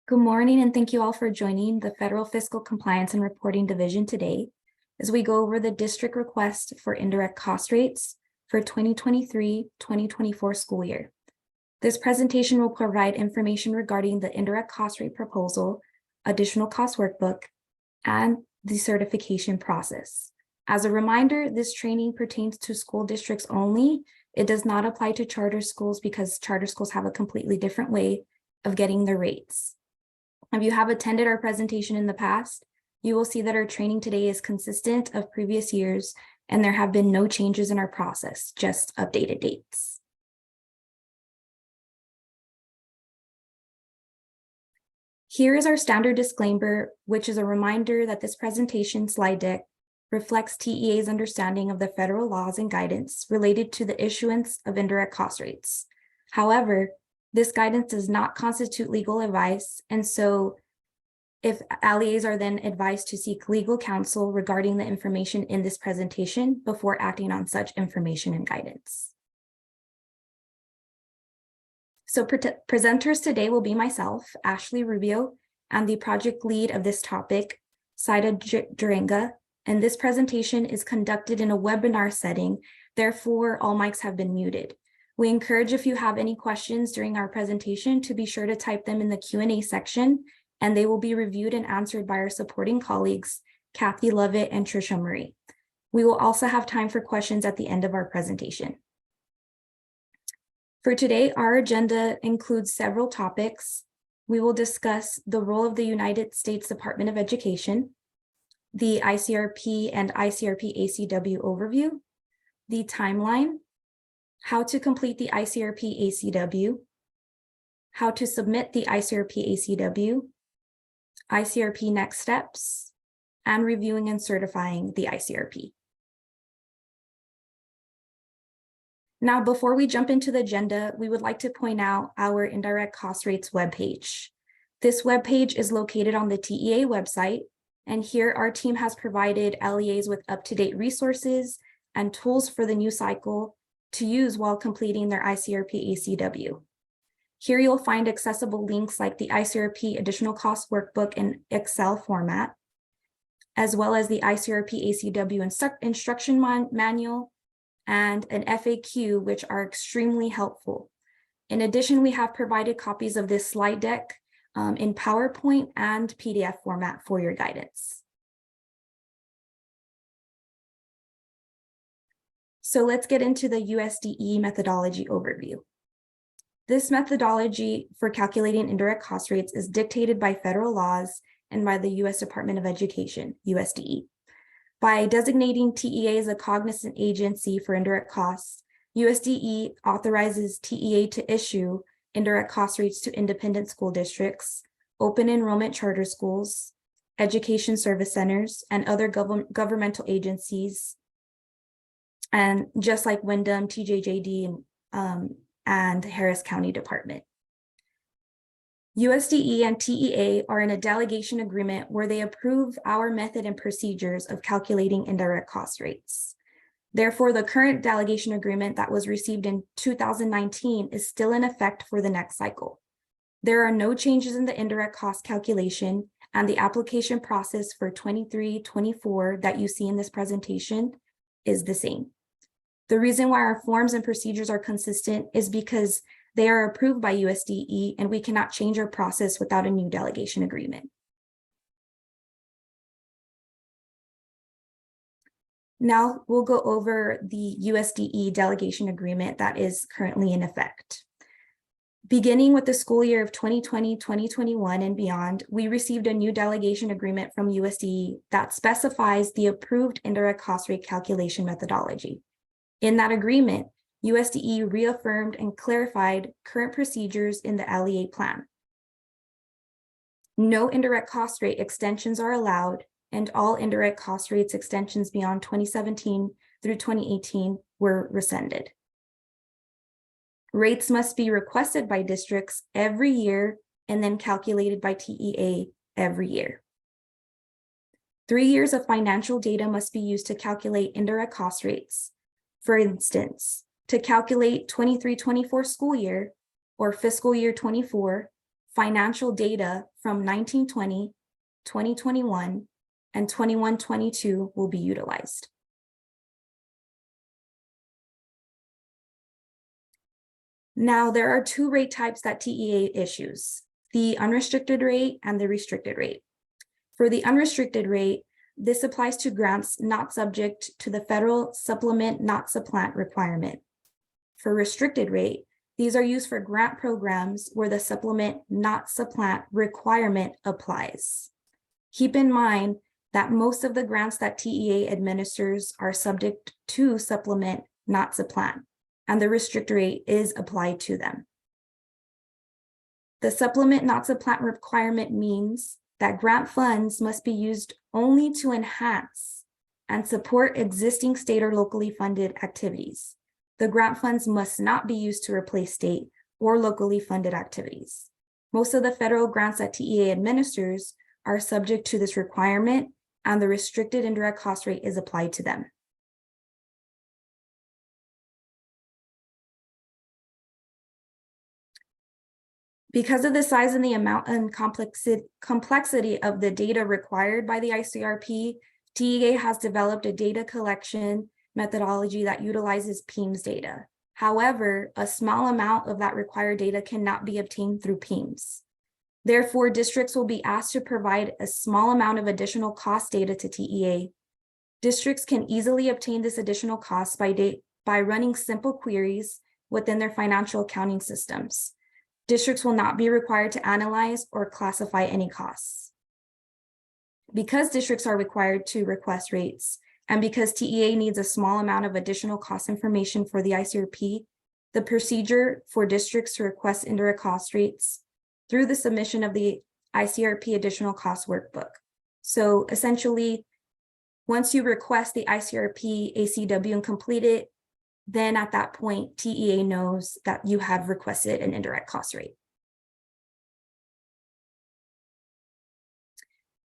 Good morning, and thank you all for joining the Federal Fiscal Compliance and Reporting Division today as we go over the district request for indirect cost rates for 2023-2024 school year. This presentation will provide information regarding the indirect cost rate proposal, additional cost workbook, and the certification process. As a reminder, this training pertains to school districts only. It does not apply to charter schools because charter schools have a completely different way of getting their rates. If you have attended our presentation in the past, you will see that our training today is consistent of previous years, and there have been no changes in our process, just updated dates. Here is our standard disclaimer, which is a reminder that this presentation slide deck reflects TEA's understanding of the federal laws and guidance related to the issuance of indirect cost rates. However, this guidance does not constitute legal advice, and so if LEAs are then advised to seek legal counsel regarding the information in this presentation before acting on such information and guidance. So presenters today will be myself, Ashley Rubio, and the project lead of this topic, Saida Durenga, and this presentation is conducted in a webinar setting, therefore all mics have been muted. We encourage if you have any questions during our presentation to be sure to type them in the Q&A section, and they will be reviewed and answered by our supporting colleagues, Kathy Lovett and Trisha Murray. We will also have time for questions at the end of our presentation. For today, our agenda includes several topics. We will discuss the role of the United States Department of Education, the ICRP and ICRP ACW overview, the timeline, how to complete the ICRP ACW, how to submit the ICRP ACW, ICRP next steps, and reviewing and certifying the ICRP. Now, before we jump into the agenda, we would like to point out our indirect cost rates webpage. This webpage is located on the TEA website, and here our team has provided LEAs with up-to-date resources and tools for the new cycle to use while completing their ICRP ACW. Here you'll find accessible links like the ICRP Additional Cost Workbook in Excel format, as well as the ICRP ACW instruction manual and an FAQ, which are extremely helpful. In addition, we have provided copies of this slide deck in PowerPoint and PDF format for your guidance. So let's get into the USDE methodology overview. This methodology for calculating indirect cost rates is dictated by federal laws and by the U.S. Department of Education, USDE. By designating TEA as a cognizant agency for indirect costs, USDE authorizes TEA to issue indirect cost rates to independent school districts, open enrollment charter schools, education service centers, and other governmental agencies, and just like Wyndham, TJJD, and Harris County Department. USDE and TEA are in a delegation agreement where they approve our method and procedures of calculating indirect cost rates. Therefore, the current delegation agreement that was received in 2019 is still in effect for the next cycle. There are no changes in the indirect cost calculation, and the application process for 23-24 that you see in this presentation is the same. The reason why our forms and procedures are consistent is because they are approved by USDE, and we cannot change our process without a new delegation agreement. Now we'll go over the USDE delegation agreement that is currently in effect. Beginning with the school year of 2020-2021 and beyond, we received a new delegation agreement from USDE that specifies the approved indirect cost rate calculation methodology. In that agreement, USDE reaffirmed and clarified current procedures in the LEA plan. No indirect cost rate extensions are allowed, and all indirect cost rates extensions beyond 2017 through 2018 were rescinded. Rates must be requested by districts every year and then calculated by TEA every year. 3 years of financial data must be used to calculate indirect cost rates. For instance, to calculate 23-24 school year or fiscal year 24, financial data from 1920, 2021, and 21-22 will be utilized. Now, there are two rate types that TEA issues, the unrestricted rate and the restricted rate. For the unrestricted rate, this applies to grants not subject to the federal supplement not supplant requirement. For restricted rate, these are used for grant programs where the supplement not supplant requirement applies. Keep in mind that most of the grants that TEA administers are subject to supplement not supplant, and the restricted rate is applied to them. The supplement not supplant requirement means that grant funds must be used only to enhance and support existing state or locally funded activities. The grant funds must not be used to replace state or locally funded activities. Most of the federal grants that TEA administers are subject to this requirement, and the restricted indirect cost rate is applied to them. Because of the size and the amount and complexity of the data required by the ICRP, TEA has developed a data collection methodology that utilizes PEIMS data. However, a small amount of that required data cannot be obtained through PEIMS. Therefore, districts will be asked to provide a small amount of additional cost data to TEA. Districts can easily obtain this additional cost by running simple queries within their financial accounting systems. Districts will not be required to analyze or classify any costs. Because districts are required to request rates, and because TEA needs a small amount of additional cost information for the ICRP, the procedure for districts to request indirect cost rates through the submission of the ICRP additional cost workbook. So essentially, once you request the ICRP ACW and complete it, then at that point, TEA knows that you have requested an indirect cost rate.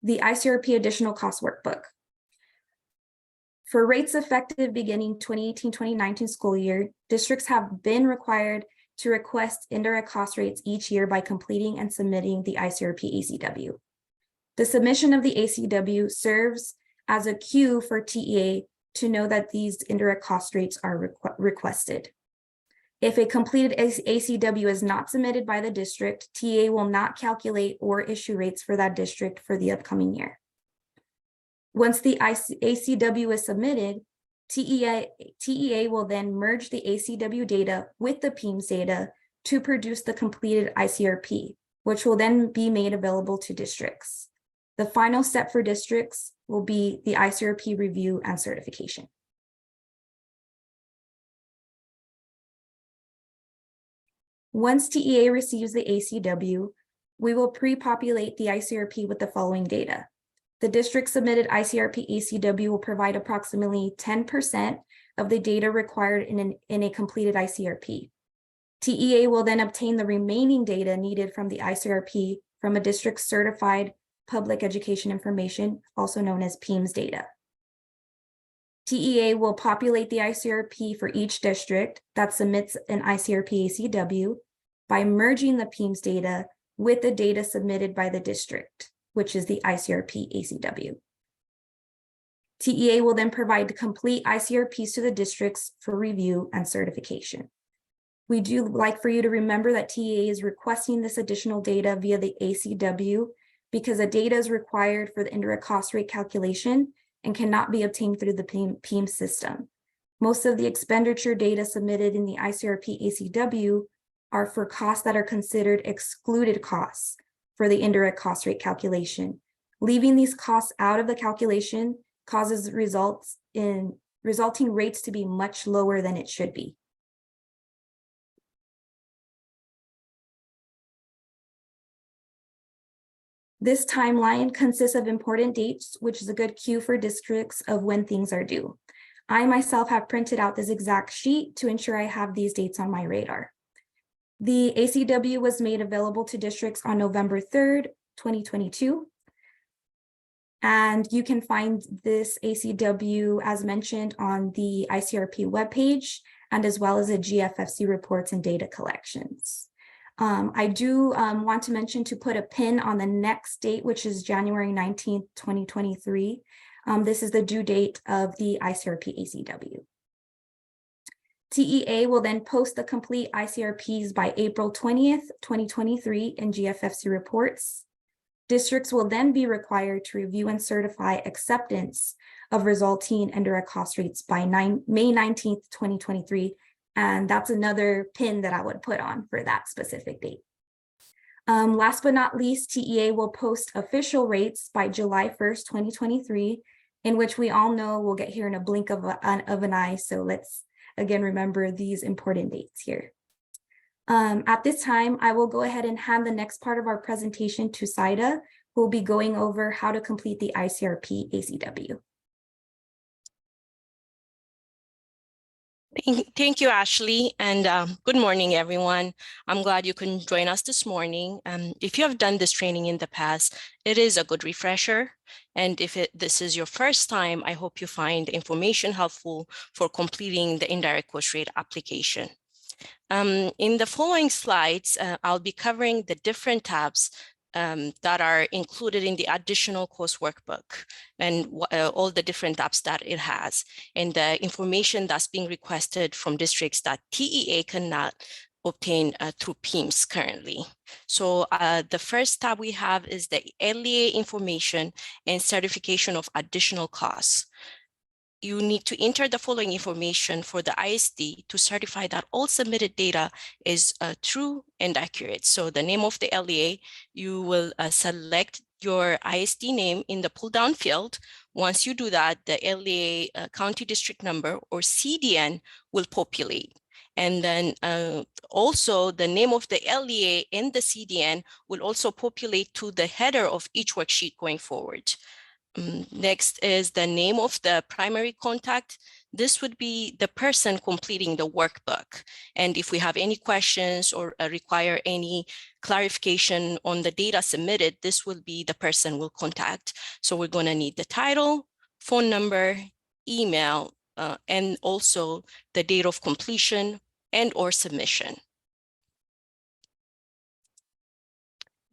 The ICRP additional cost workbook. For rates effective beginning 2018-2019 school year, districts have been required to request indirect cost rates each year by completing and submitting the ICRP ACW. The submission of the ACW serves as a cue for TEA to know that these indirect cost rates are requested. If a completed ACW is not submitted by the district, TEA will not calculate or issue rates for that district for the upcoming year. Once the ACW is submitted, TEA will then merge the ACW data with the PEIMS data to produce the completed ICRP, which will then be made available to districts. The final step for districts will be the ICRP review and certification. Once TEA receives the ACW, we will pre-populate the ICRP with the following data. The district submitted ICRP ACW will provide approximately 10% of the data required in a completed ICRP. TEA will then obtain the remaining data needed from the ICRP from a district certified public education information, also known as PEIMS data. TEA will populate the ICRP for each district that submits an ICRP ACW by merging the PEIMS data with the data submitted by the district, which is the ICRP ACW. TEA will then provide the complete ICRPs to the districts for review and certification. We do like for you to remember that TEA is requesting this additional data via the ACW because the data is required for the indirect cost rate calculation and cannot be obtained through the PEIMS system. Most of the expenditure data submitted in the ICRP ACW are for costs that are considered excluded costs for the indirect cost rate calculation. Leaving these costs out of the calculation causes resulting rates to be much lower than it should be. This timeline consists of important dates, which is a good cue for districts of when things are due. I myself have printed out this exact sheet to ensure I have these dates on my radar. The ACW was made available to districts on November 3rd, 2022. And you can find this ACW as mentioned on the ICRP webpage and as well as the GFFC reports and data collections. I do want to mention to put a pin on the next date, which is January 19th, 2023. This is the due date of the ICRP ACW. TEA will then post the complete ICRPs by April 20th, 2023 in GFFC reports. Districts will then be required to review and certify acceptance of resulting indirect cost rates by May 19th, 2023. And that's another pin that I would put on for that specific date. Last but not least, TEA will post official rates by July 1st, 2023, in which we all know we'll get here in a blink of an eye. So let's again remember these important dates here. At this time, I will go ahead and hand the next part of our presentation to Saida, who will be going over how to complete the ICRP ACW. Thank you, Ashley, and good morning, everyone. I'm glad you can join us this morning. If you have done this training in the past, it is a good refresher. And if this is your first time, I hope you find the information helpful for completing the indirect cost rate application. In the following slides, I'll be covering the different tabs that are included in the additional course workbook and all the different tabs that it has, and the information that's being requested from districts that TEA cannot obtain through PIMS currently. So the first tab we have is the LEA information and certification of additional costs. You need to enter the following information for the ISD to certify that all submitted data is true and accurate. So the name of the LEA, you will select your ISD name in the pull-down field. Once you do that, the LEA county district number or CDN will populate. And then also the name of the LEA and the CDN will also populate to the header of each worksheet going forward. Next is the name of the primary contact. This would be the person completing the workbook. And if we have any questions or require any clarification on the data submitted, this will be the person we'll contact. So we're going to need the title, phone number, email, and also the date of completion and or submission.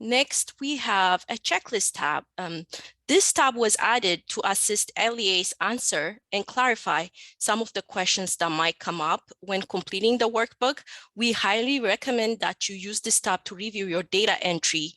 Next, we have a checklist tab. This tab was added to assist LEAs answer and clarify some of the questions that might come up when completing the workbook. We highly recommend that you use this tab to review your data entry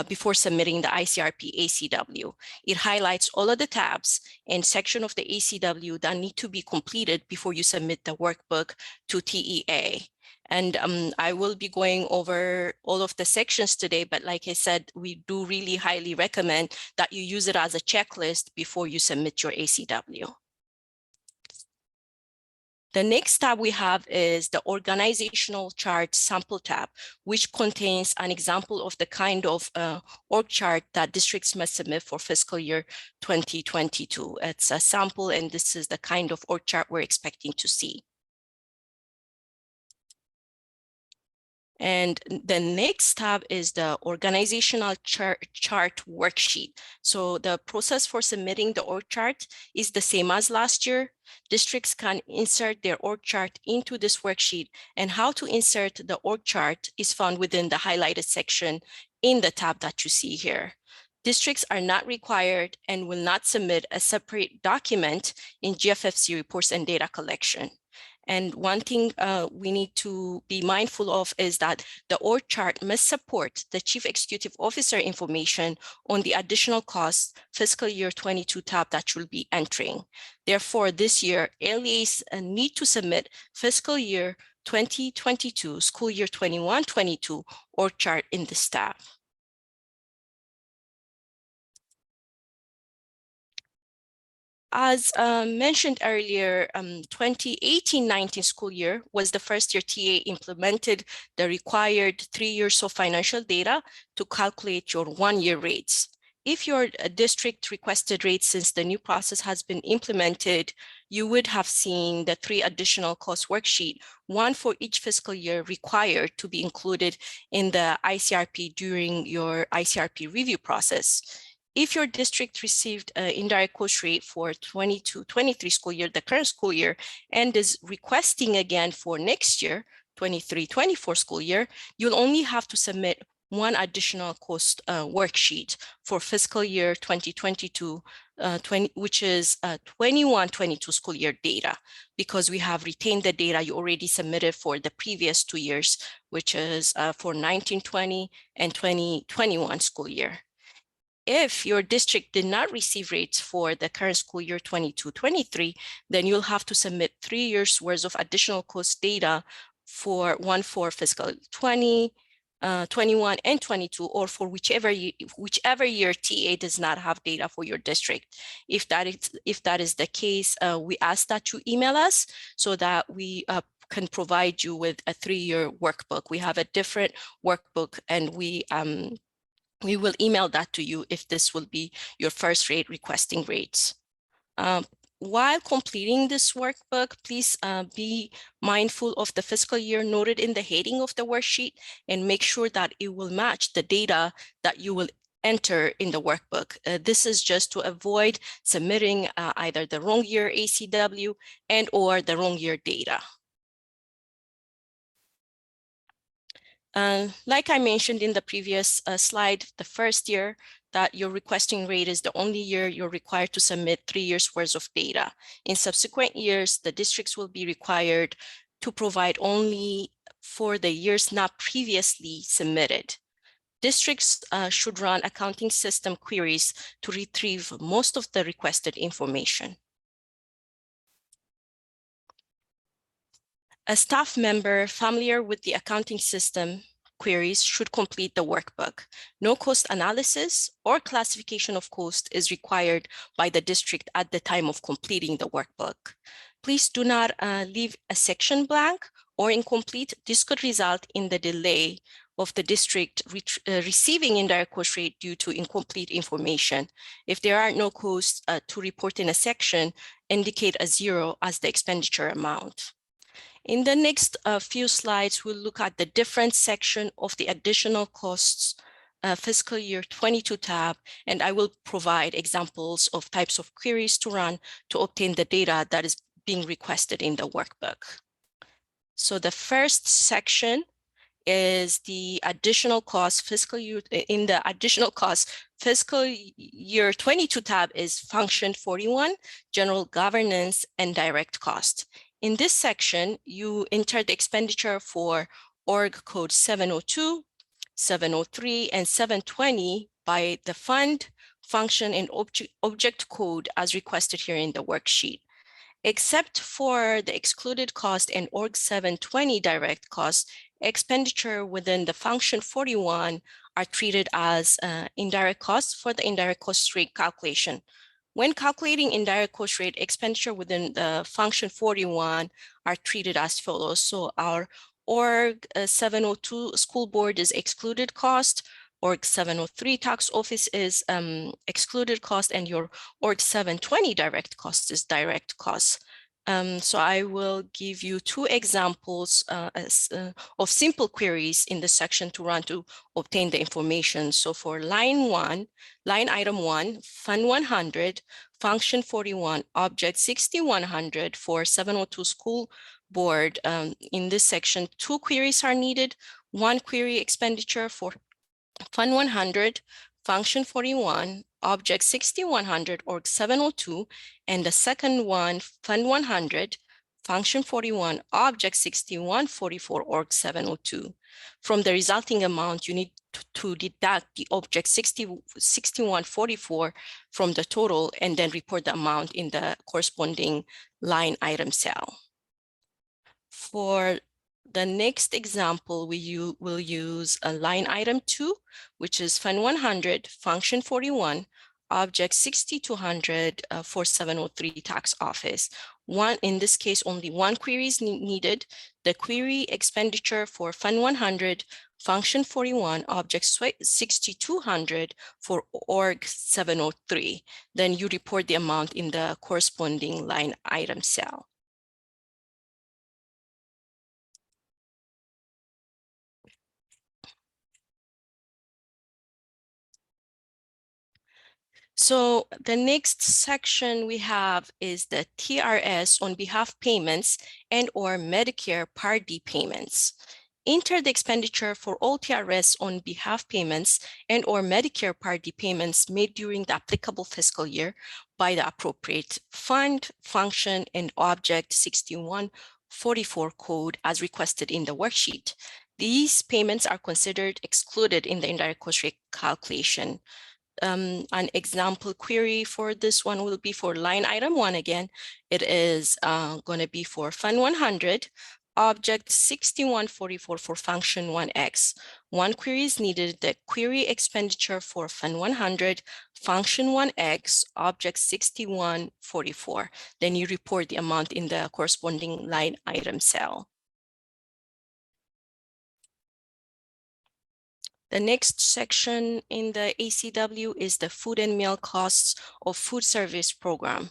before submitting the ICRP ACW. It highlights all of the tabs and section of the ACW that need to be completed before you submit the workbook to TEA. And I will be going over all of the sections today, but like I said, we do really highly recommend that you use it as a checklist before you submit your ACW. The next tab we have is the organizational chart sample tab, which contains an example of the kind of org chart that districts must submit for fiscal year 2022. It's a sample, and this is the kind of org chart we're expecting to see. And the next tab is the organizational chart worksheet. So the process for submitting the org chart is the same as last year. Districts can insert their org chart into this worksheet, and how to insert the org chart is found within the highlighted section in the tab that you see here. Districts are not required and will not submit a separate document in GFFC reports and data collection. And one thing we need to be mindful of is that the org chart must support the Chief Executive Officer information on the additional costs fiscal year 22 tab that you'll be entering. Therefore, this year, LEAs need to submit fiscal year 2022, school year 21-22 org chart in this tab. As mentioned earlier, 2018-19 school year was the first year TA implemented the required 3 years of financial data to calculate your 1-year rates. If your district requested rates since the new process has been implemented, you would have seen the 3 additional cost worksheet, one for each fiscal year required to be included in the ICRP during your ICRP review process. If your district received an indirect cost rate for 22-23 school year, the current school year, and is requesting again for next year, 23-24 school year, you'll only have to submit one additional cost worksheet for fiscal year 2022, which is 21-22 school year data, because we have retained the data you already submitted for the previous 2 years, which is for 1920 and 2021 school year. If your district did not receive rates for the current school year 22-23, then you'll have to submit 3 years worth of additional cost data for fiscal 20, 21 and 22, or for whichever year TA does not have data for your district. If that is the case, we ask that you email us so that we can provide you with a 3-year workbook. We have a different workbook, and we will email that to you if this will be your first rate requesting rates. While completing this workbook, please be mindful of the fiscal year noted in the heading of the worksheet and make sure that it will match the data that you will enter in the workbook. This is just to avoid submitting either the wrong year ACW and or the wrong year data. Like I mentioned in the previous slide, the first year that you're requesting rate is the only year you're required to submit 3 years worth of data. In subsequent years, the districts will be required to provide only for the years not previously submitted. Districts should run accounting system queries to retrieve most of the requested information. A staff member familiar with the accounting system queries should complete the workbook. No cost analysis or classification of cost is required by the district at the time of completing the workbook. Please do not leave a section blank or incomplete. This could result in the delay of the district receiving indirect cost rate due to incomplete information. If there are no costs to report in a section, indicate a 0 as the expenditure amount. In the next few slides, we'll look at the different section of the additional costs fiscal year 22 tab, and I will provide examples of types of queries to run to obtain the data that is being requested in the workbook. So the first section is the additional cost fiscal year. In the additional cost fiscal year 22 tab is function 41, general governance and direct cost. In this section, you enter the expenditure for org code 702, 703, and 720 by the fund, function, and object code as requested here in the worksheet. Except for the excluded cost and org 720 direct costs, expenditure within the function 41 are treated as indirect costs for the indirect cost rate calculation. When calculating indirect cost rate, expenditure within the function 41 are treated as follows. So our org 702 school board is excluded cost, org 703 tax office is excluded cost, and your org 720 direct cost is direct cost. So I will give you 2 examples of simple queries in the section to run to obtain the information. So for line item 1, fund 100, function 41, object 6100 for 702 school board. In this section, 2 queries are needed. 1 query expenditure for fund 100, function 41, object 6100 org 702, and the second one, fund 100, function 41, object 6144 org 702. From the resulting amount, you need to deduct the object 6144 from the total and then report the amount in the corresponding line item cell. For the next example, we will use a line item 2, which is fund 100, function 41, object 6200 for 703 tax office. In this case, only 1 query is needed. The query expenditure for fund 100, function 41, object 6200 for org 703. Then you report the amount in the corresponding line item cell. So the next section we have is the TRS on behalf payments and or Medicare Part D payments. Enter the expenditure for all TRS on behalf payments and or Medicare Part D payments made during the applicable fiscal year by the appropriate fund, function, and object 6144 code as requested in the worksheet. These payments are considered excluded in the indirect cost rate calculation. An example query for this one will be for line item 1 again. It is going to be for Fund 100, Object 6144 for Function 1X. One query is needed, the query expenditure for Fund 100, Function 1X, Object 6144. Then you report the amount in the corresponding line item cell. The next section in the ACW is the food and meal costs of food service program.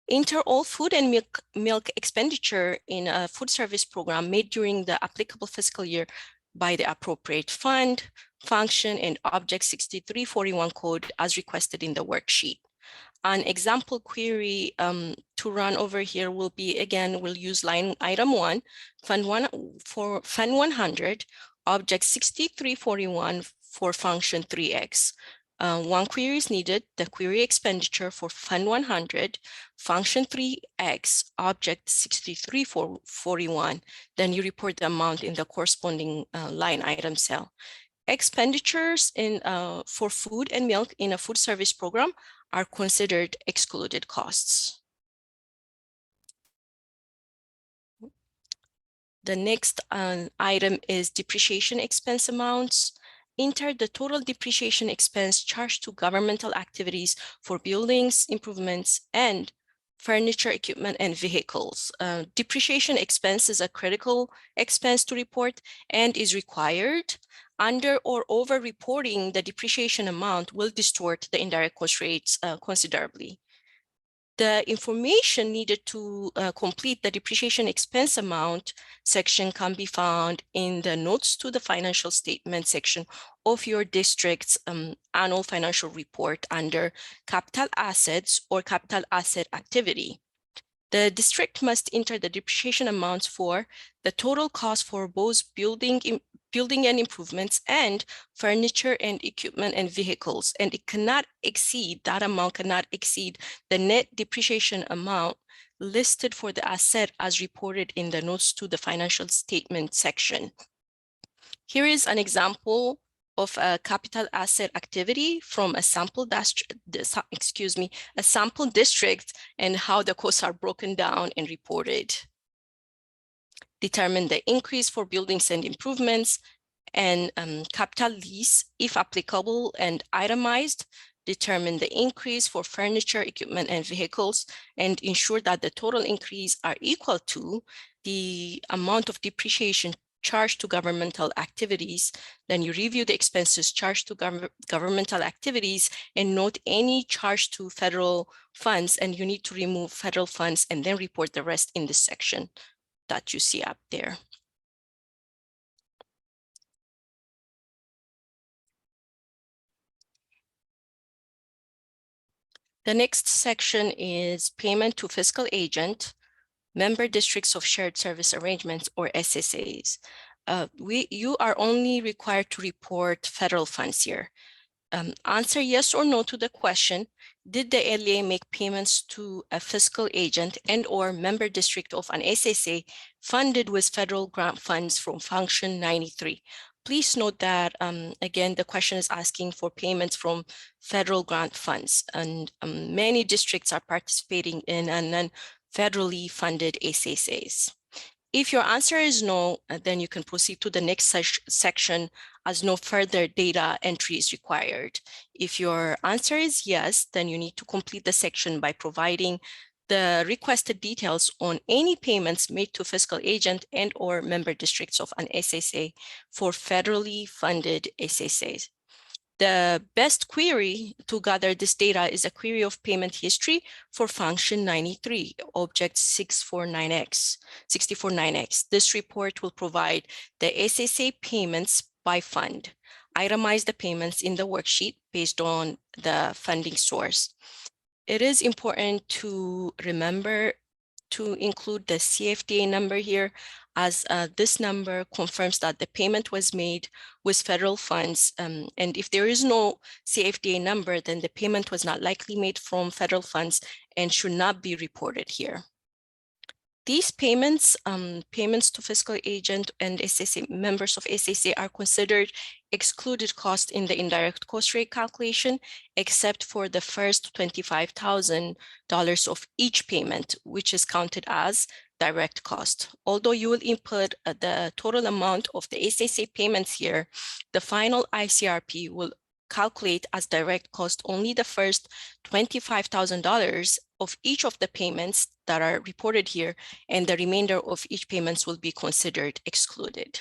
Enter all food and milk expenditure in a food service program made during the applicable fiscal year by the appropriate fund, function, and object 6341 code as requested in the worksheet. An example query to run over here will be, again, we'll use line item 1, for Fund 100, Object 6341 for Function 3X. One query is needed, the query expenditure for Fund 100, Function 3X, Object 6341. Then you report the amount in the corresponding line item cell. Expenditures for food and milk in a food service program are considered excluded costs. The next item is depreciation expense amounts. Enter the total depreciation expense charged to governmental activities for buildings, improvements, and furniture, equipment, and vehicles. Depreciation expense is a critical expense to report and is required. Under or over reporting the depreciation amount will distort the indirect cost rates considerably. The information needed to complete the depreciation expense amount section can be found in the notes to the financial statement section of your district's annual financial report under capital assets or capital asset activity. The district must enter the depreciation amounts for the total cost for both building and improvements and furniture and equipment and vehicles, and it cannot exceed, that amount cannot exceed the net depreciation amount listed for the asset as reported in the notes to the financial statement section. Here is an example of a capital asset activity from a sample district and how the costs are broken down and reported. Determine the increase for buildings and improvements and capital lease if applicable and itemized. Determine the increase for furniture, equipment, and vehicles, and ensure that the total increase are equal to the amount of depreciation charged to governmental activities. Then you review the expenses charged to governmental activities and note any charge to federal funds, and you need to remove federal funds and then report the rest in this section that you see up there. The next section is payment to fiscal agent, member districts of shared service arrangements, or SSAs. You are only required to report federal funds here. Answer yes or no to the question, did the LEA make payments to a fiscal agent and or member district of an SSA funded with federal grant funds from Function 93? Please note that, again, the question is asking for payments from federal grant funds, and many districts are participating in non-federally funded SSAs. If your answer is no, then you can proceed to the next section as no further data entry is required. If your answer is yes, then you need to complete the section by providing the requested details on any payments made to fiscal agent and or member districts of an SSA for federally funded SSAs. The best query to gather this data is a query of payment history for Function 93, Object 649X. This report will provide the SSA payments by fund. itemize the payments in the worksheet based on the funding source. It is important to remember to include the CFDA number here, as this number confirms that the payment was made with federal funds. And if there is no CFDA number, then the payment was not likely made from federal funds and should not be reported here. These payments, payments to fiscal agent and SSA members of SSA are considered excluded cost in the indirect cost rate calculation, except for the first $25,000 of each payment, which is counted as direct cost. Although you will input the total amount of the SSA payments here, the final ICRP will calculate as direct cost only the first $25,000 of each of the payments that are reported here, and the remainder of each payments will be considered excluded.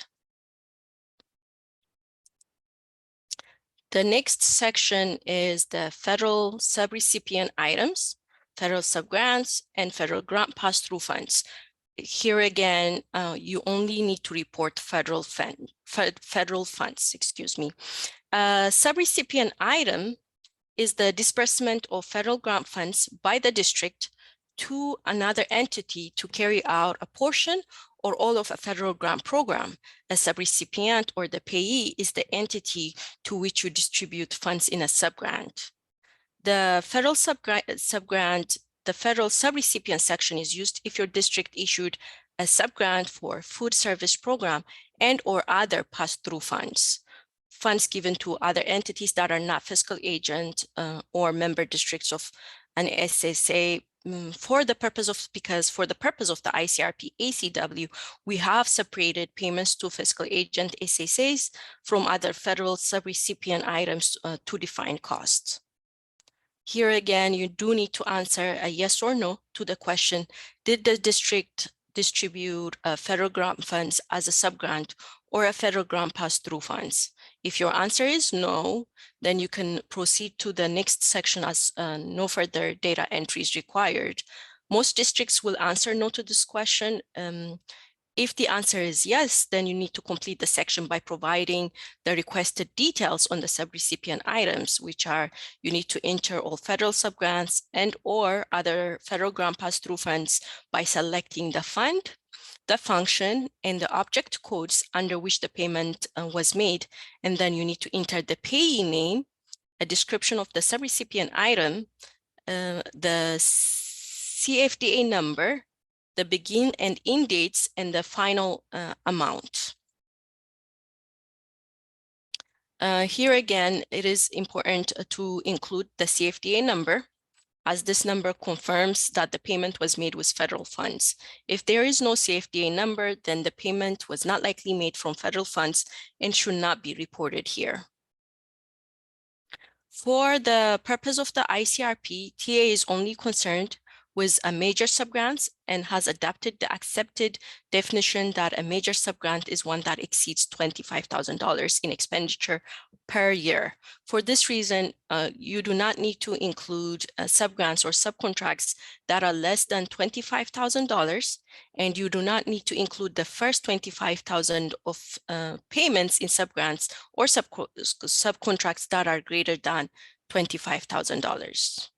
The next section is the federal subrecipient items, federal subgrants, and federal grant pass-through funds. Here again, you only need to report federal funds, excuse me. Subrecipient item is the disbursement of federal grant funds by the district to another entity to carry out a portion or all of a federal grant program. A subrecipient or the payee is the entity to which you distribute funds in a subgrant. The federal subgrant, the federal subrecipient section is used if your district issued a subgrant for food service program and or other pass-through funds. Funds given to other entities that are not fiscal agent or member districts of an SSA for the purpose of the ICRP ACW, we have separated payments to fiscal agent SSAs from other federal subrecipient items to define costs. Here again, you do need to answer a yes or no to the question, did the district distribute federal grant funds as a subgrant or a federal grant pass-through funds? If your answer is no, then you can proceed to the next section as no further data entry is required. Most districts will answer no to this question. If the answer is yes, then you need to complete the section by providing the requested details on the subrecipient items, which are you need to enter all federal subgrants and or other federal grant pass-through funds by selecting the fund, the function, and the object codes under which the payment was made. And then you need to enter the payee name, a description of the subrecipient item, the CFDA number, the begin and end dates, and the final amount. Here again, it is important to include the CFDA number, as this number confirms that the payment was made with federal funds. If there is no CFDA number, then the payment was not likely made from federal funds and should not be reported here. For the purpose of the ICRP, TA is only concerned with a major subgrants and has adopted the accepted definition that a major subgrant is one that exceeds $25,000 in expenditure per year. For this reason, you do not need to include subgrants or subcontracts that are less than $25,000, and you do not need to include the first $25,000 of payments in subgrants or subcontracts that are greater than $25,000.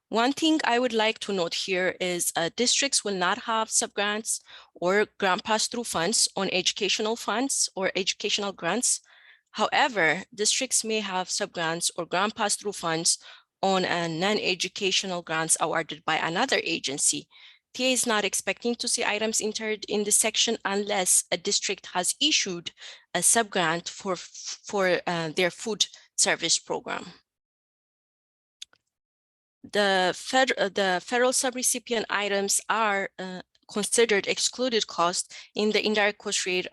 One thing I would like to note here is districts will not have subgrants or grant pass-through funds on educational funds or educational grants. However, districts may have subgrants or grant pass-through funds on non-educational grants awarded by another agency. TA is not expecting to see items entered in this section unless a district has issued a subgrant for their food service program. The federal subrecipient items are considered excluded cost in the indirect cost rate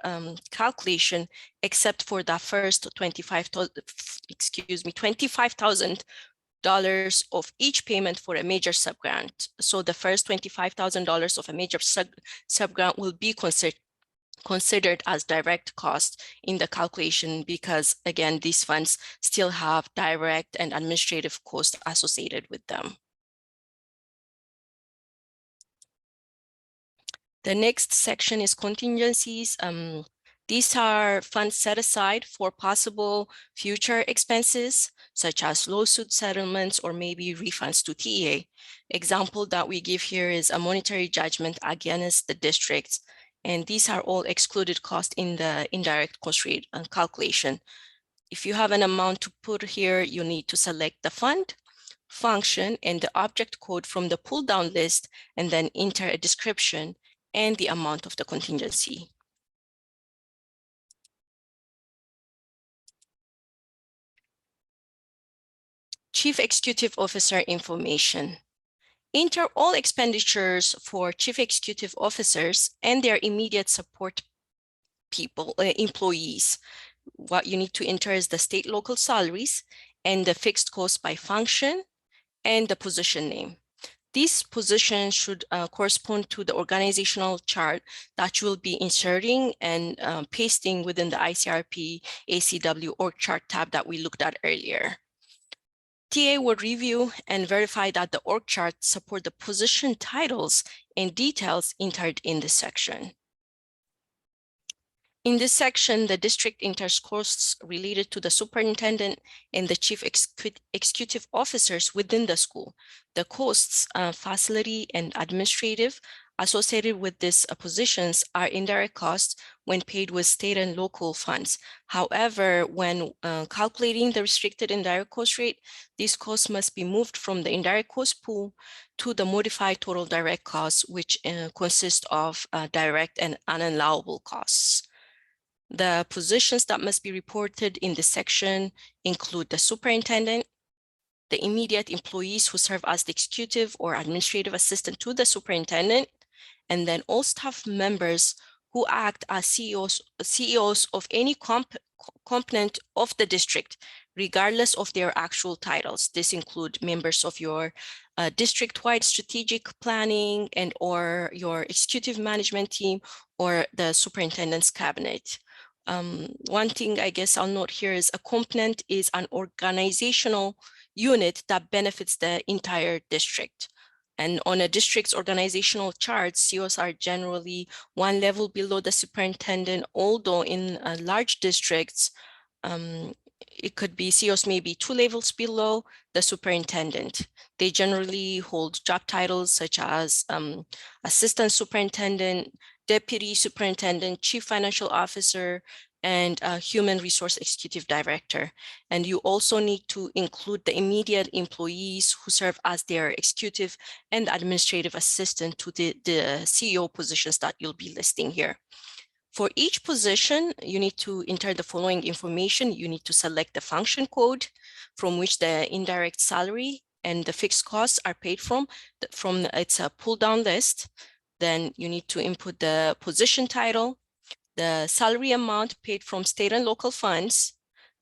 calculation, except for the first $25,000 of each payment for a major subgrant. So the first $25,000 of a major subgrant will be considered as direct cost in the calculation because, again, these funds still have direct and administrative costs associated with them. The next section is contingencies. These are funds set aside for possible future expenses, such as lawsuit settlements or maybe refunds to TEA. Example that we give here is a monetary judgment against the districts, and these are all excluded costs in the indirect cost rate calculation. If you have an amount to put here, you need to select the fund, function, and the object code from the pull-down list, and then enter a description and the amount of the contingency. Chief Executive Officer information. Enter all expenditures for Chief Executive Officers and their immediate support people, employees. What you need to enter is the state local salaries and the fixed cost by function and the position name. These positions should correspond to the organizational chart that you will be inserting and pasting within the ICRP ACW org chart tab that we looked at earlier. TA will review and verify that the org charts support the position titles and details entered in this section. In this section, the district enters costs related to the superintendent and the chief executive officers within the school. The costs, facility and administrative associated with these positions are indirect costs when paid with state and local funds. However, when calculating the restricted indirect cost rate, these costs must be moved from the indirect cost pool to the modified total direct costs, which consist of direct and unallowable costs. The positions that must be reported in this section include the superintendent, the immediate employees who serve as the executive or administrative assistant to the superintendent, and then all staff members who act as CEOs of any component of the district, regardless of their actual titles. This include members of your district-wide strategic planning and or your executive management team or the superintendent's cabinet. One thing I guess I'll note here is a component is an organizational unit that benefits the entire district. And on a district's organizational chart, CEOs are generally one level below the superintendent, although in large districts, it could be CEOs may be 2 levels below the superintendent. They generally hold job titles such as assistant superintendent, deputy superintendent, chief financial officer, and human resource executive director. And you also need to include the immediate employees who serve as their executive and administrative assistant to the CEO positions that you'll be listing here. For each position, you need to enter the following information. You need to select the function code from which the indirect salary and the fixed costs are paid from. It's a pull-down list. Then you need to input the position title, the salary amount paid from state and local funds,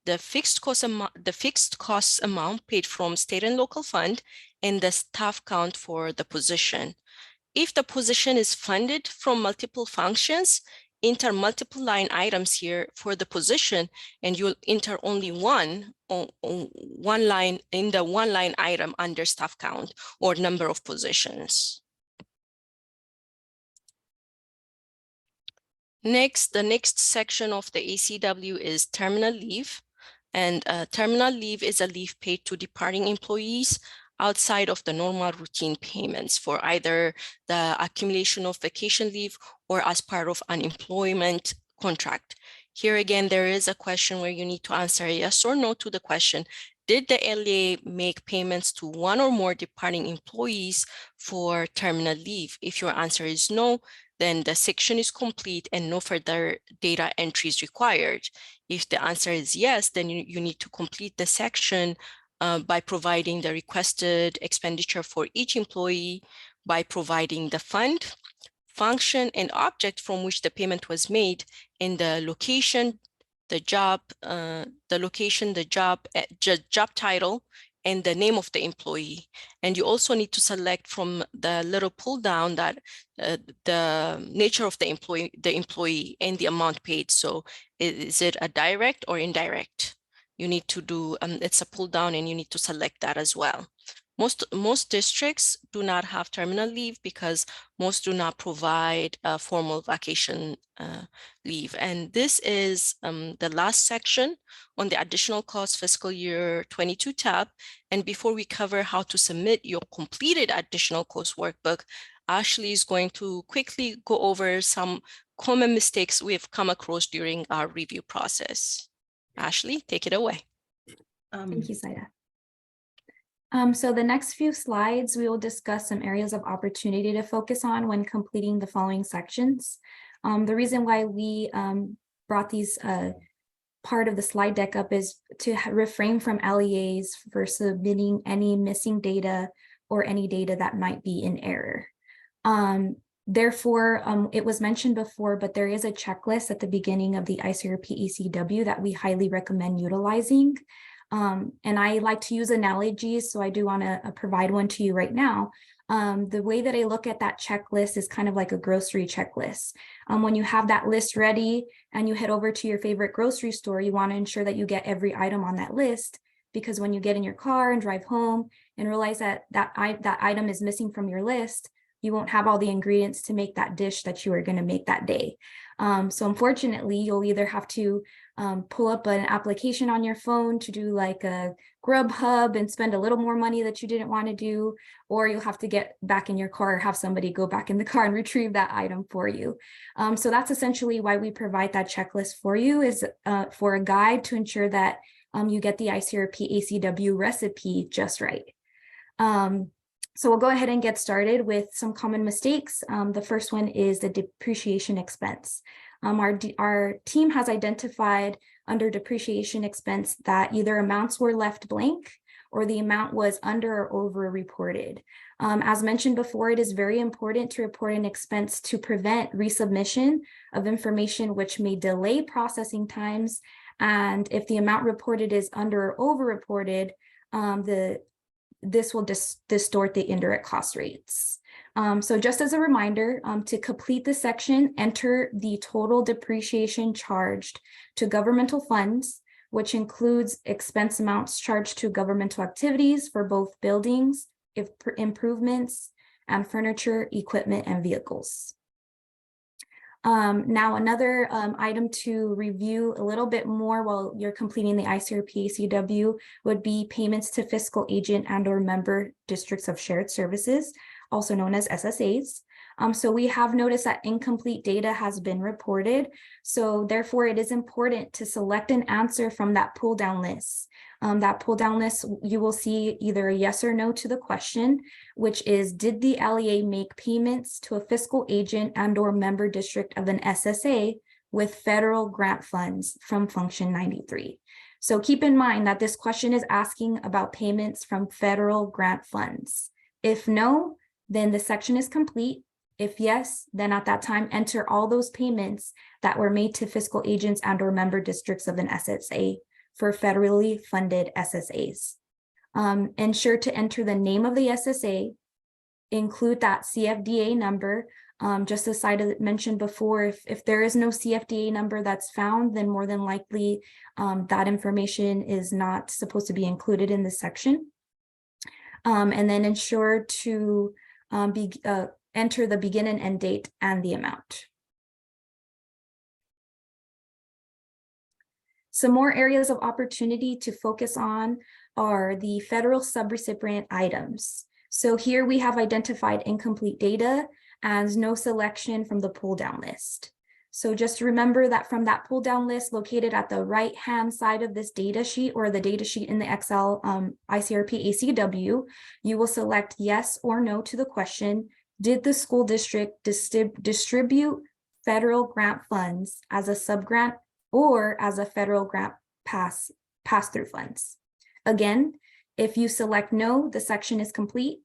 the fixed cost amount paid from state and local fund, and the staff count for the position. If the position is funded from multiple functions, enter multiple line items here for the position, and you'll enter only one line in the one line item under staff count or number of positions. Next, the next section of the ACW is terminal leave. And terminal leave is a leave paid to departing employees outside of the normal routine payments for either the accumulation of vacation leave or as part of an employment contract. Here again, there is a question where you need to answer yes or no to the question. Did the LEA make payments to one or more departing employees for terminal leave? If your answer is no, then the section is complete and no further data entry is required. If the answer is yes, then you need to complete the section by providing the requested expenditure for each employee, by providing the fund, function, and object from which the payment was made, and the location, the job, job title, and the name of the employee. And you also need to select from the little pull down that the nature of the employee and the amount paid. So is it a direct or indirect? You need to do, it's a pull down and you need to select that as well. Most districts do not have terminal leave because most do not provide a formal vacation leave. And this is the last section on the additional cost fiscal year 22 tab. And before we cover how to submit your completed additional cost workbook, Ashley is going to quickly go over some common mistakes we've come across during our review process. Ashley, take it away. Thank you, Saida. So the next few slides, we will discuss some areas of opportunity to focus on when completing the following sections. The reason why we brought these part of the slide deck up is to refrain from LEAs for submitting any missing data or any data that might be in error. Therefore, it was mentioned before, but there is a checklist at the beginning of the ICRP ECW that we highly recommend utilizing. And I like to use analogies, so I do want to provide one to you right now. The way that I look at that checklist is kind of like a grocery checklist. When you have that list ready and you head over to your favorite grocery store, you want to ensure that you get every item on that list, because when you get in your car and drive home and realize that that item is missing from your list, you won't have all the ingredients to make that dish that you are going to make that day. So unfortunately, you'll either have to pull up an application on your phone to do like a Grubhub and spend a little more money that you didn't want to do, or you'll have to get back in your car or have somebody go back in the car and retrieve that item for you. So that's essentially why we provide that checklist for you, is for a guide to ensure that you get the ICRP ACW recipe just right. So we'll go ahead and get started with some common mistakes. The first one is the depreciation expense. Our team has identified under depreciation expense that either amounts were left blank or the amount was under or over reported. As mentioned before, it is very important to report an expense to prevent resubmission of information which may delay processing times. And if the amount reported is under or over reported, this will distort the indirect cost rates. So just as a reminder, to complete the section, enter the total depreciation charged to governmental funds, which includes expense amounts charged to governmental activities for both buildings, improvements, and furniture, equipment, and vehicles. Now, another item to review a little bit more while you're completing the ICRP ACW would be payments to fiscal agent and/or member districts of shared services, also known as SSAs. So we have noticed that incomplete data has been reported. So therefore, it is important to select an answer from that pull down list. That pull down list, you will see either a yes or no to the question, which is, did the LEA make payments to a fiscal agent and/or member district of an SSA with federal grant funds from Function 93? So keep in mind that this question is asking about payments from federal grant funds. If no, then the section is complete. If yes, then at that time, enter all those payments that were made to fiscal agents and/or member districts of an SSA for federally funded SSAs. Ensure to enter the name of the SSA, include that CFDA number. Just as Saida mentioned before, if there is no CFDA number that's found, then more than likely that information is not supposed to be included in this section. And then ensure to enter the begin and end date and the amount. Some more areas of opportunity to focus on are the federal subrecipient items. So here we have identified incomplete data and no selection from the pull down list. So just remember that from that pull down list located at the right hand side of this data sheet or the data sheet in the Excel ICRP ACW, you will select yes or no to the question, did the school district distribute federal grant funds as a subgrant or as a federal grant pass-through funds? Again, if you select no, the section is complete.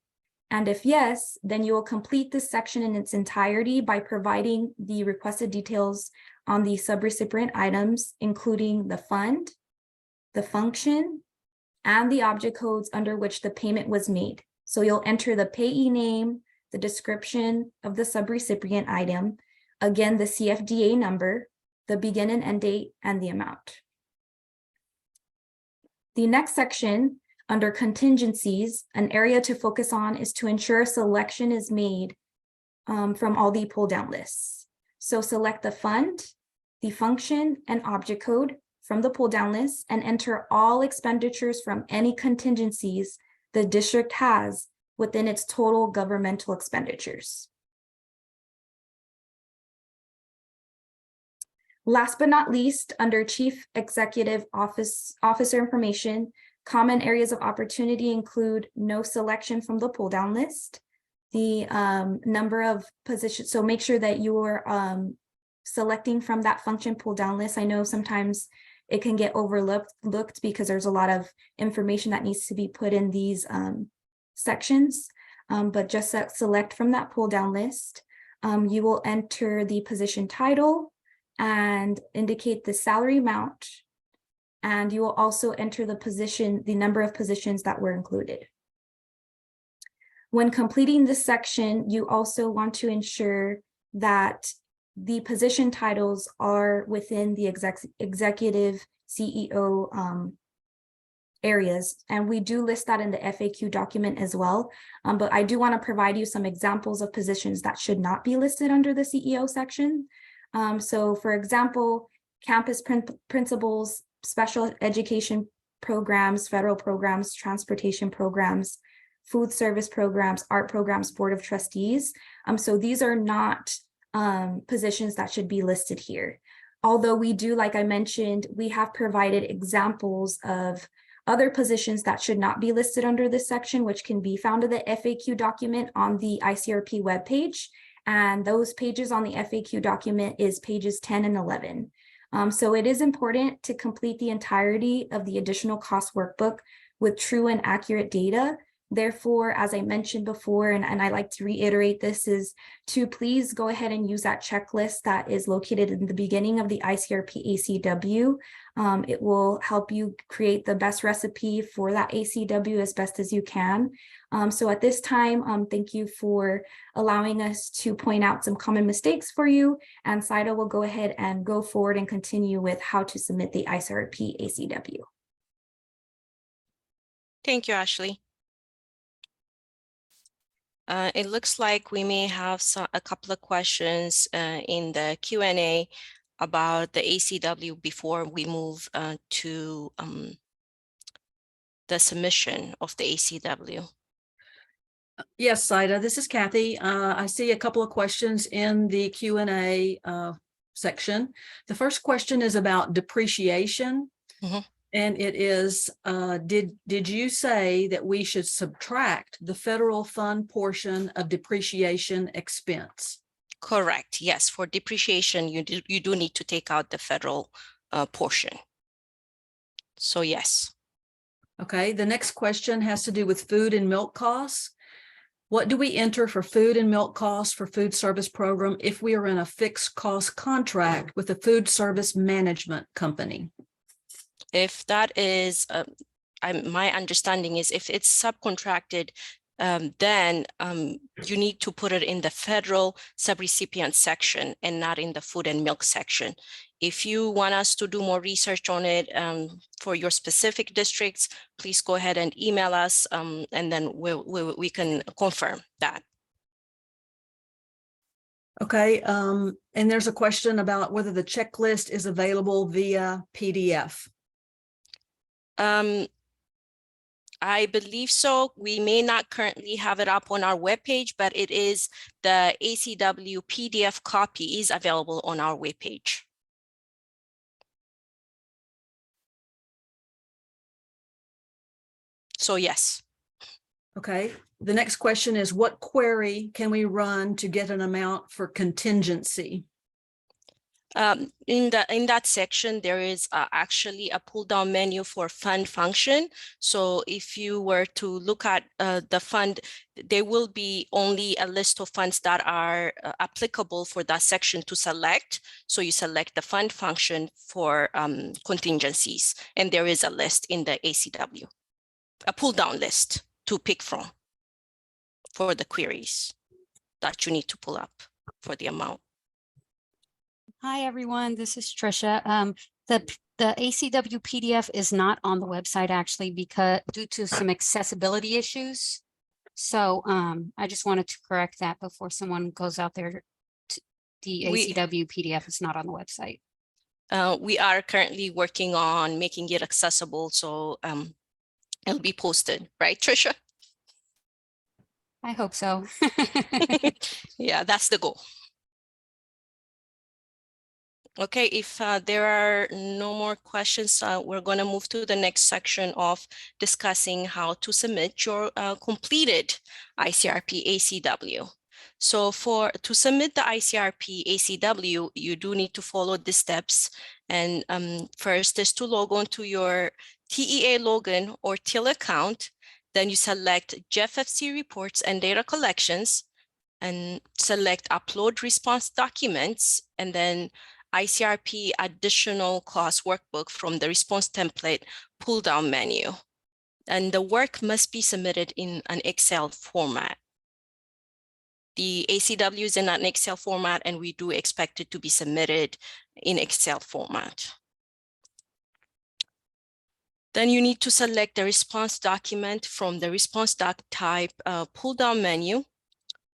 And if yes, then you will complete this section in its entirety by providing the requested details on the subrecipient items, including the fund, the function, and the object codes under which the payment was made. So you'll enter the payee name, the description of the subrecipient item, again, the CFDA number, the begin and end date, and the amount. The next section Under contingencies, an area to focus on is to ensure selection is made from all the pull down lists. So select the fund, the function, and object code from the pull down list and enter all expenditures from any contingencies the district has within its total governmental expenditures. Last but not least, under Chief Executive Officer information, common areas of opportunity include no selection from the pull down list, the number of positions. So make sure that you are selecting from that function pull down list. I know sometimes it can get overlooked because there's a lot of information that needs to be put in these sections, but just select from that pull down list. You will enter the position title and indicate the salary amount. And you will also enter the number of positions that were included. When completing this section, you also want to ensure that the position titles are within the executive CEO areas. And we do list that in the FAQ document as well. But I do want to provide you some examples of positions that should not be listed under the CEO section. So for example, campus principals, special education programs, federal programs, transportation programs, food service programs, art programs, board of trustees. So these are not positions that should be listed here. Although we do, like I mentioned, we have provided examples of other positions that should not be listed under this section, which can be found in the FAQ document on the ICRP webpage. And those pages on the FAQ document is pages 10 and 11. So it is important to complete the entirety of the additional cost workbook with true and accurate data. Therefore, as I mentioned before, and I like to reiterate this, is to please go ahead and use that checklist that is located in the beginning of the ICRP ACW. It will help you create the best recipe for that ACW as best as you can. So at this time, thank you for allowing us to point out some common mistakes for you. And Saida will go ahead and go forward and continue with how to submit the ICRP ACW. Thank you, Ashley. It looks like we may have a couple of questions in the Q&A about the ACW before we move to the submission of the ACW. Yes, Saida, this is Kathy. I see a couple of questions in the Q&A section. The first question is about depreciation. Mm-hmm. And it is, did you say that we should subtract the federal fund portion of depreciation expense? Correct. Yes, for depreciation, you do need to take out the federal portion. So yes. Okay, the next question has to do with food and milk costs. What do we enter for food and milk costs for food service program if we are in a fixed cost contract with a food service management company? If that is, my understanding is if it's subcontracted, then you need to put it in the federal subrecipient section and not in the food and milk section. If you want us to do more research on it for your specific districts, please go ahead and email us and then we can confirm that. Okay, and there's a question about whether the checklist is available via PDF. I believe so. We may not currently have it up on our webpage, but it is the ACW PDF copy is available on our webpage. So yes. Okay, the next question is what query can we run to get an amount for contingency? In that section, there is actually a pull down menu for fund function. So if you were to look at the fund, there will be only a list of funds that are applicable for that section to select. So you select the fund function for contingencies, and there is a list in the ACW, a pull down list to pick from for the queries that you need to pull up for the amount. Hi, everyone. This is Trisha. The The ACW PDF is not on the website actually because due to some accessibility issues. So I just wanted to correct that before someone goes out there. The ACW PDF is not on the website. We are currently working on making it accessible, so it'll be posted, right, Trisha? I hope so. Yeah, that's the goal. Okay, if there are no more questions, we're going to move to the next section of discussing how to submit your completed ICRP ACW. So to submit the ICRP ACW, you do need to follow the steps. And first is to log on to your TEA login or TIL account. Then you select GFFC reports and data collections and select upload response documents, and then ICRP additional cost workbook from the response template pull down menu. And the work must be submitted in an Excel format. The ACW is in an Excel format, and we do expect it to be submitted in Excel format. Then you need to select the response document from the response doc type pull down menu.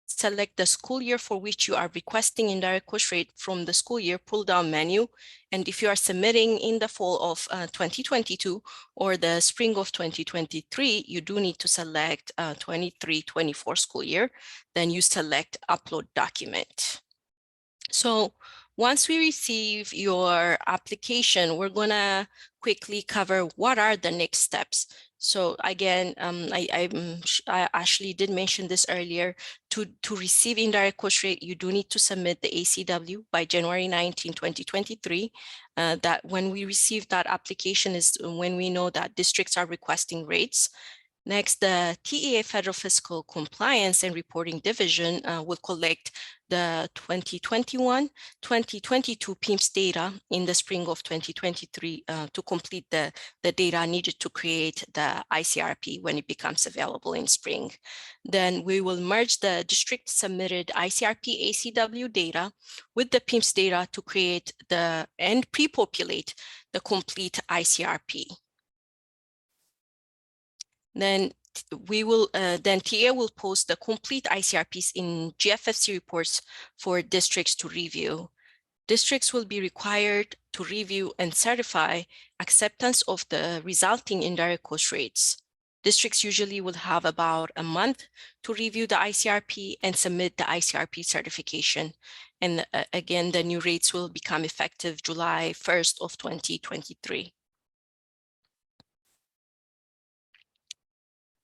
Select the school year for which you are requesting indirect cost rate from the school year pull down menu. And if you are submitting in the fall of 2022 or the spring of 2023, you do need to select 23-24 school year. Then you select upload document. So once we receive your application, we're gonna quickly cover what are the next steps. So again, I actually did mention this earlier. To receive indirect cost rate, you do need to submit the ACW by January 19, 2023. That when we receive that application is when we know that districts are requesting rates. Next, the TEA Federal Fiscal Compliance and Reporting Division will collect the 2021-2022 PIMS data in the spring of 2023 to complete the data needed to create the ICRP when it becomes available in spring. Then we will merge the district submitted ICRP ACW data with the PIMS data to create and pre-populate the complete ICRP. Then TEA will post the complete ICRPs in GFFC reports for districts to review. Districts will be required to review and certify acceptance of the resulting indirect cost rates. Districts usually will have about a month to review the ICRP and submit the ICRP certification. And again, the new rates will become effective July 1st of 2023.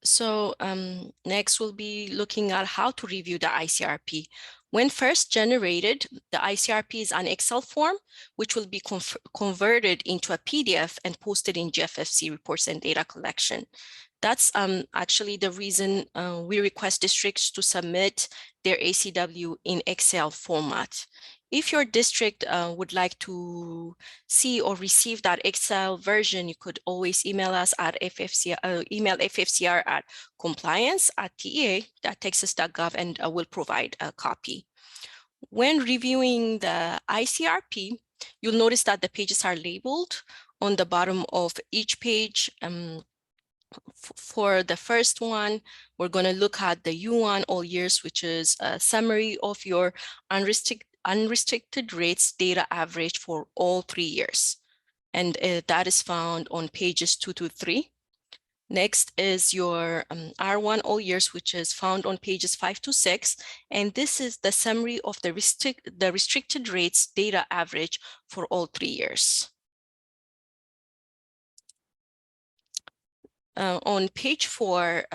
So next we'll be looking at how to review the ICRP. When first generated, the ICRP is an Excel form, which will be converted into a PDF and posted in GFFC reports and data collection. That's actually the reason we request districts to submit their ACW in Excel format. If your district would like to see or receive that Excel version, you could always email us at email ffcr@compliance@tea.texas.gov, and we'll provide a copy. When reviewing the ICRP, you'll notice that the pages are labeled on the bottom of each page. For the first one, we're going to look at the U1 all years, which is a summary of your unrestricted rates data average for all 3 years. And that is found on pages 2 to 3. Next is your R1 all years, which is found on pages 5 to 6. And this is the summary of the restricted rates data average for all 3 years. On page 4,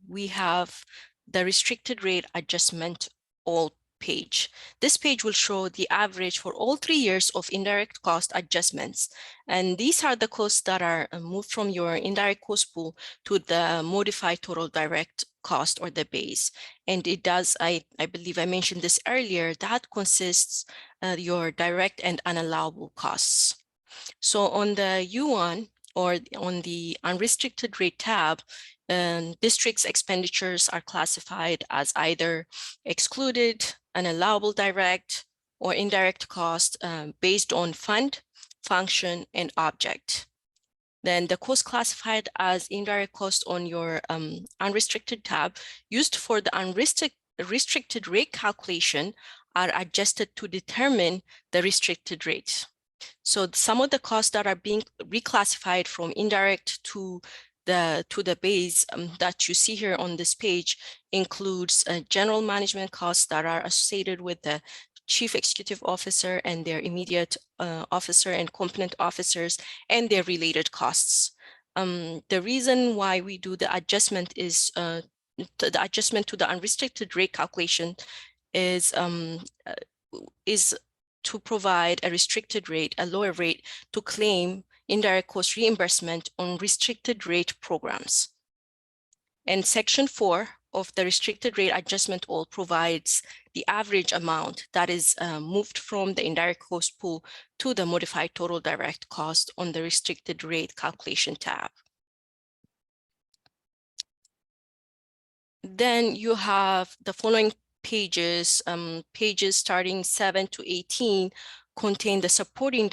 we have the restricted rate adjustment all page. This page will show the average for all 3 years of indirect cost adjustments. And these are the costs that are moved from your indirect cost pool to the modified total direct cost or the base. And it does, I believe I mentioned this earlier, that consists your direct and unallowable costs. So on the U1, or on the unrestricted rate tab, districts' expenditures are classified as either excluded, unallowable direct, or indirect cost based on fund, function, and object. Then the cost classified as indirect cost on your unrestricted tab used for the restricted rate calculation are adjusted to determine the restricted rate. So some of the costs that are being reclassified from indirect to the base that you see here on this page includes general management costs that are associated with the Chief Executive Officer and their immediate officer and component officers and their related costs. The reason why we do the adjustment is the adjustment to the unrestricted rate calculation is to provide a restricted rate, a lower rate, to claim indirect cost reimbursement on restricted rate programs. And Section 4 of the restricted rate adjustment all provides the average amount that is moved from the indirect cost pool to the modified total direct cost on the restricted rate calculation tab. Then you have the following pages, pages starting 7 to 18 contain the supporting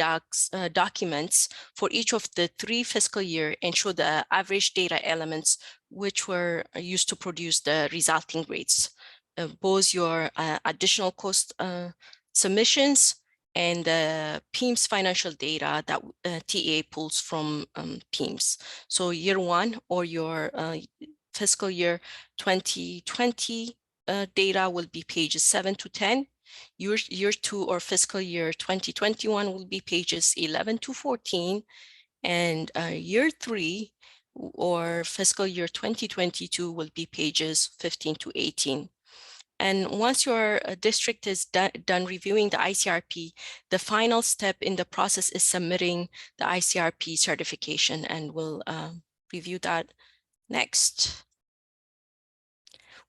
documents for each of the 3 fiscal year and show the average data elements which were used to produce the resulting rates, both your additional cost submissions and the PIMS financial data that TA pulls from PIMS. So year 1 or your fiscal year 2020 data will be pages 7 to 10. Year 2 or fiscal year 2021 will be pages 11 to 14. And year 3 or fiscal year 2022 will be pages 15 to 18. And once your district is done reviewing the ICRP, the final step in the process is submitting the ICRP certification, and we'll review that next.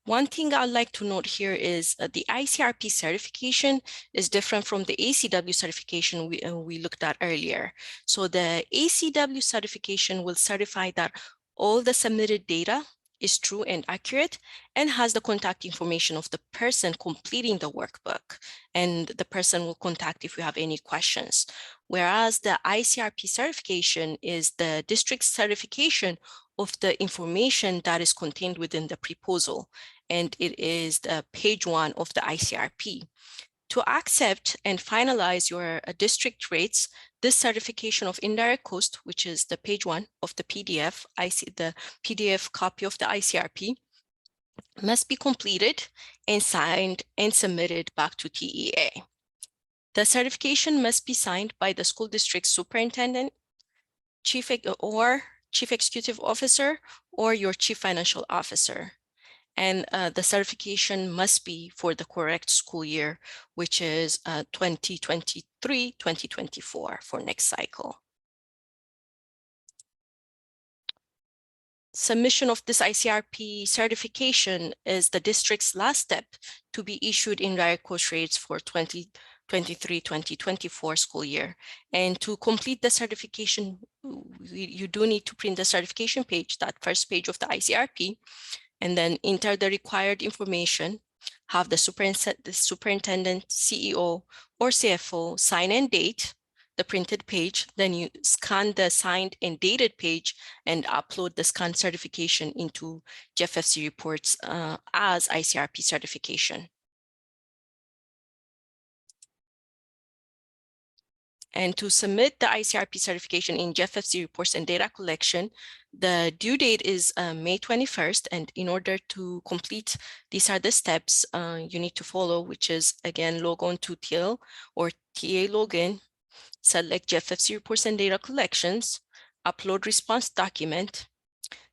One thing I'd like to note here is the ICRP certification is different from the ACW certification we looked at earlier. So the ACW certification will certify that all the submitted data is true and accurate and has the contact information of the person completing the workbook, and the person will contact if you have any questions. Whereas the ICRP certification is the district certification of the information that is contained within the proposal, and it is the page 1 of the ICRP. To accept and finalize your district rates, this certification of indirect cost, which is the page 1 of the PDF, the PDF copy of the ICRP, must be completed and signed and submitted back to TEA. The certification must be signed by the school district superintendent, chief executive officer, or your chief financial officer. And the certification must be for the correct school year, which is 2023-2024 for next cycle. Submission of this ICRP certification is the district's last step to be issued indirect cost rates for 2023-2024 school year. And to complete the certification, you do need to print the certification page, that first page of the ICRP, and then enter the required information, have the superintendent, CEO, or CFO sign and date the printed page, then you scan the signed and dated page and upload the scanned certification into GFFC reports as ICRP certification. And to submit the ICRP certification in GFFC reports and data collection, the due date is May 21st. And in order to complete, these are the steps you need to follow, which is, again, log on to TIL or TA login, select GFFC reports and data collections, upload response document,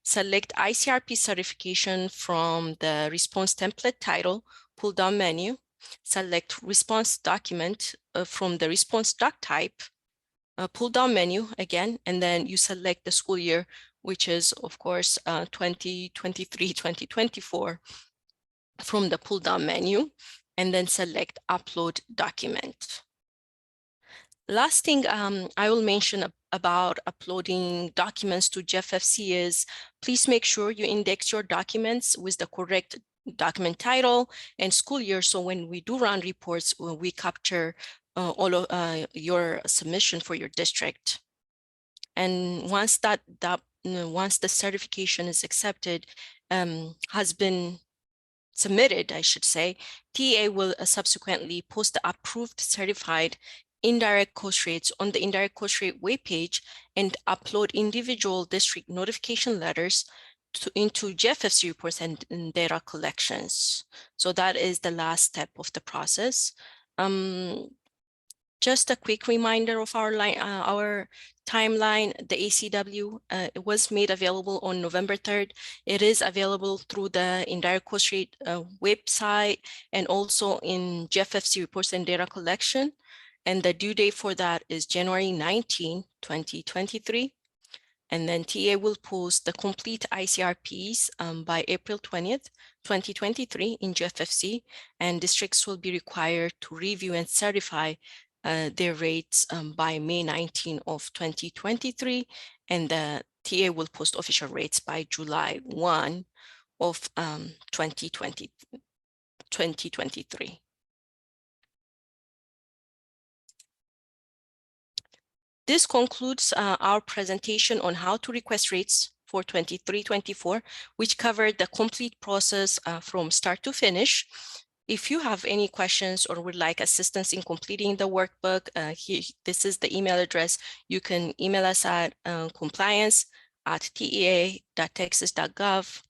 select ICRP certification from the response template title pull-down menu, select response document from the response doc type, pull-down menu again, and then you select the school year, which is, of course, 2023-2024 from the pull-down menu, and then select upload document. Last thing I will mention about uploading documents to GFFC is please make sure you index your documents with the correct document title and school year. So when we do run reports, we capture all of your submission for your district. And once once the certification is accepted, has been submitted, I should say, TA will subsequently post the approved certified indirect cost rates on the indirect cost rate webpage and upload individual district notification letters into GFFC reports and data collections. So that is the last step of the process. Just a quick reminder of our timeline. The ACW it was made available on November 3rd. It is available through the Indirect Cost Rate website and also in GFFC reports and data collection. And the due date for that is January 19, 2023. And then TA will post the complete ICRPs by April 20th, 2023 in GFFC, and districts will be required to review and certify their rates by May 19 of 2023, and the TA will post official rates by July 1 of 2023. This concludes our presentation on how to request rates for 23-24, which covered the complete process from start to finish. If you have any questions or would like assistance in completing the workbook, this is the email address. You can email us at compliance@tea.texas.gov.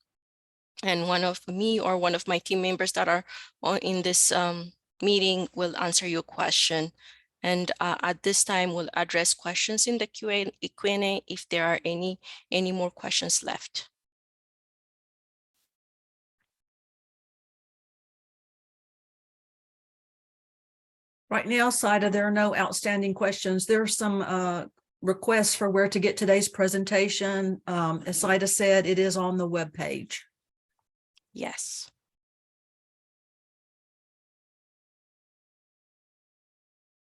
And one of me or one of my team members that are in this meeting will answer your question. And at this time, we'll address questions in the Q&A if there are any more questions left. Right now, Saida, there are no outstanding questions. There are some requests for where to get today's presentation. As Saida said, it is on the webpage. Yes.